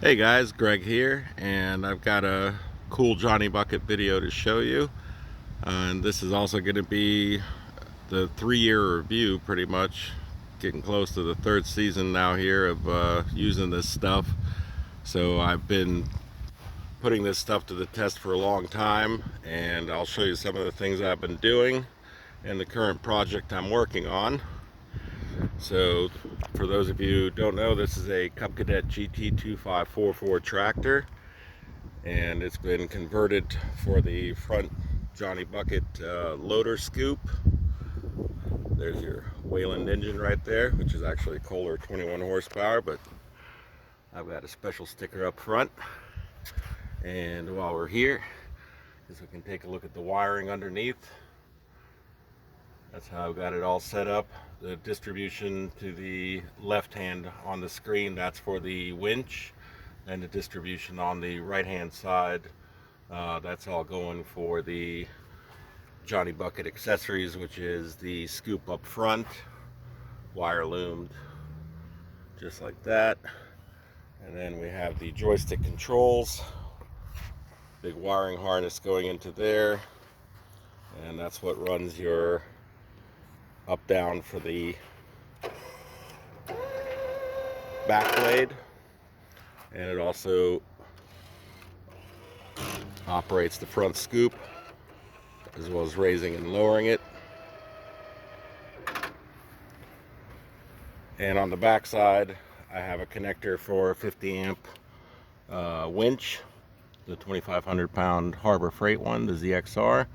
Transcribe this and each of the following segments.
Hey guys, Greg here, and I've got a cool Johnny Bucket video to show you. And this is also going to be the 3-year review, pretty much. Getting close to the third season now here of using this stuff. So I've been putting this stuff to the test for a long time, and I'll show you some of the things I've been doing and the current project I'm working on. So for those of you who don't know, this is a Cub Cadet GT2544 tractor, and it's been converted for the front Johnny Bucket loader scoop. There's your Wayland engine right there, which is actually a Kohler 21 horsepower, but I've got a special sticker up front. And while we're here, we can take a look at the wiring underneath. That's how I've got it all set up. The distribution to the left hand on the screen, that's for the winch, and the distribution on the right hand side, that's all going for the Johnny Bucket accessories, which is the scoop up front, wire loomed just like that. And then we have the joystick controls, big wiring harness going into there, and that's what runs your up down for the back blade, and it also operates the front scoop as well as raising and lowering it. And on the back side, I have a connector for a 50 amp winch, the 2,500 pound Harbor Freight one, the ZXR.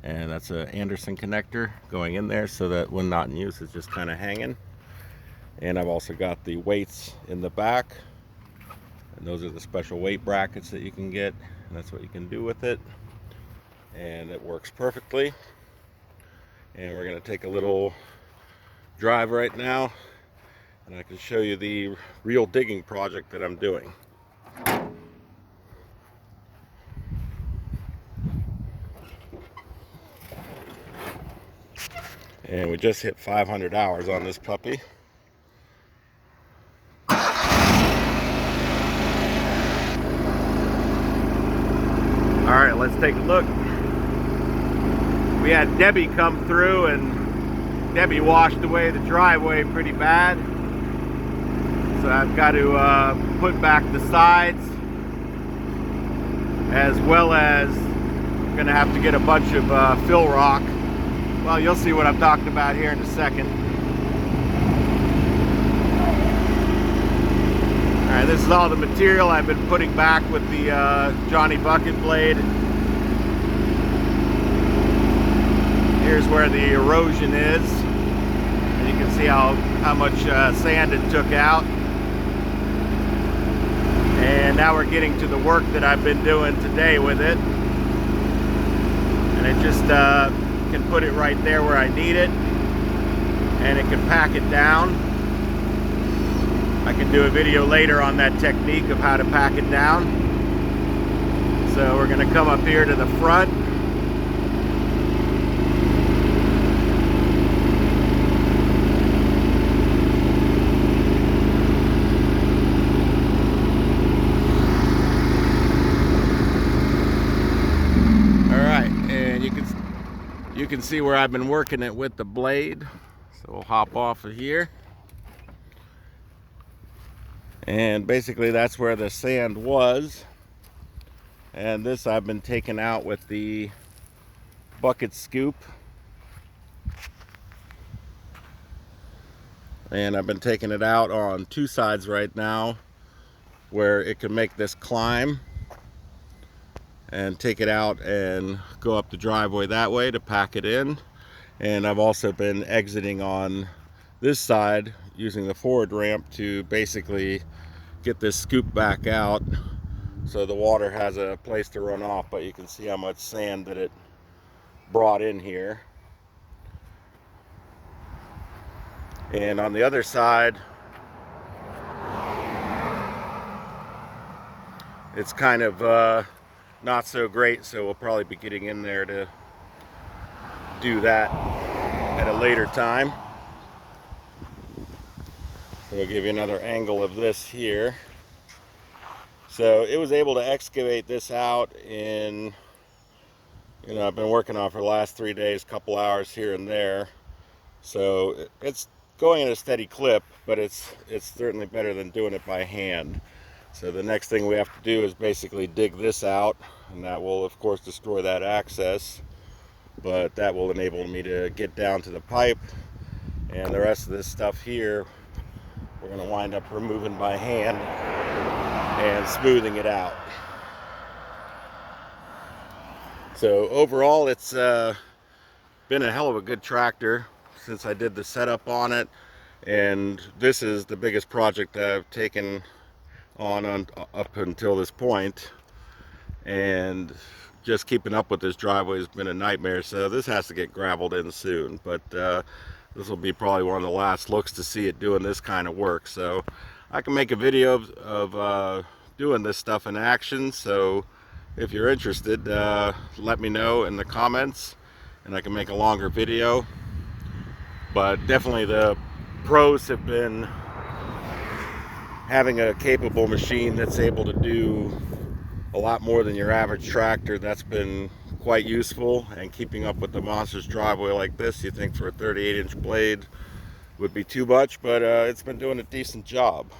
And that's an Anderson connector going in there so that when not in use, it's just kind of hanging. And I've also got the weights in the back, and those are the special weight brackets that you can get, and that's what you can do with it, and it works perfectly. And we're going to take a little drive right now, and I can show you the real digging project that I'm doing. And we just hit 500 hours on this puppy. Alright, let's take a look. We had Debbie come through, and Debbie washed away the driveway pretty bad. So I've got to put back the sides, as well as going to have to get a bunch of fill rock. Well, you'll see what I'm talking about here in a second. Alright, this is all the material I've been putting back with the Johnny Bucket blade. Here's where the erosion is. And you can see how much sand it took out. And now we're getting to the work that I've been doing today with it. And it just can put it right there where I need it, and it can pack it down. I can do a video later on that technique of how to pack it down. So we're going to come up here to the front. Alright, and you can see where I've been working it with the blade. So we'll hop off of here. And basically that's where the sand was. And this I've been taking out with the bucket scoop. And I've been taking it out on two sides right now, where it can make this climb, and take it out and go up the driveway that way to pack it in. And I've also been exiting on this side using the forward ramp to basically get this scoop back out so the water has a place to run off. But you can see how much sand that it brought in here. And on the other side, it's kind of not so great, so we'll probably be getting in there to do that at a later time. So we'll give you another angle of this here. So it was able to excavate this out in, I've been working on it for the last 3 days, couple hours here and there. So it's going at a steady clip, but it's certainly better than doing it by hand. So the next thing we have to do is basically dig this out, and that will of course destroy that access, but that will enable me to get down to the pipe, and the rest of this stuff here we're going to wind up removing by hand and smoothing it out. So overall it's been a hell of a good tractor since I did the setup on it, and this is the biggest project I've taken on up until this point, and just keeping up with this driveway has been a nightmare. So this has to get graveled in soon, but this will be probably one of the last looks to see it doing this kind of work. So I can make a video of doing this stuff in action, so if you're interested, let me know in the comments and I can make a longer video. But definitely the pros have been having a capable machine that's able to do a lot more than your average tractor. That's been quite useful, and keeping up with the monster's driveway like this, you think for a 38-inch blade would be too much, but it's been doing a decent job.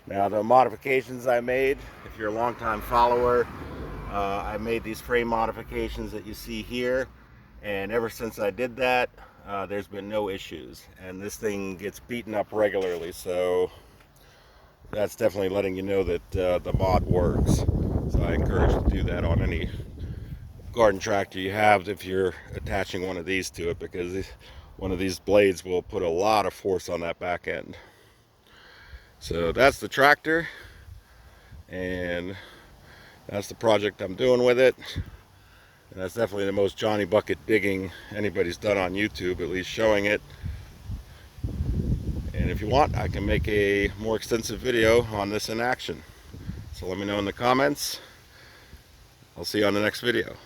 Now the modifications I made, if you're a longtime follower, I made these frame modifications that you see here, and ever since I did that, there's been no issues, and this thing gets beaten up regularly, so that's definitely letting you know that the mod works. So I encourage you to do that on any garden tractor you have if you're attaching one of these to it, because one of these blades will put a lot of force on that back end. So that's the tractor, and that's the project I'm doing with it. And that's definitely the most Johnny Bucket digging anybody's done on YouTube, at least showing it. And if you want, I can make a more extensive video on this in action. So let me know in the comments. I'll see you on the next video.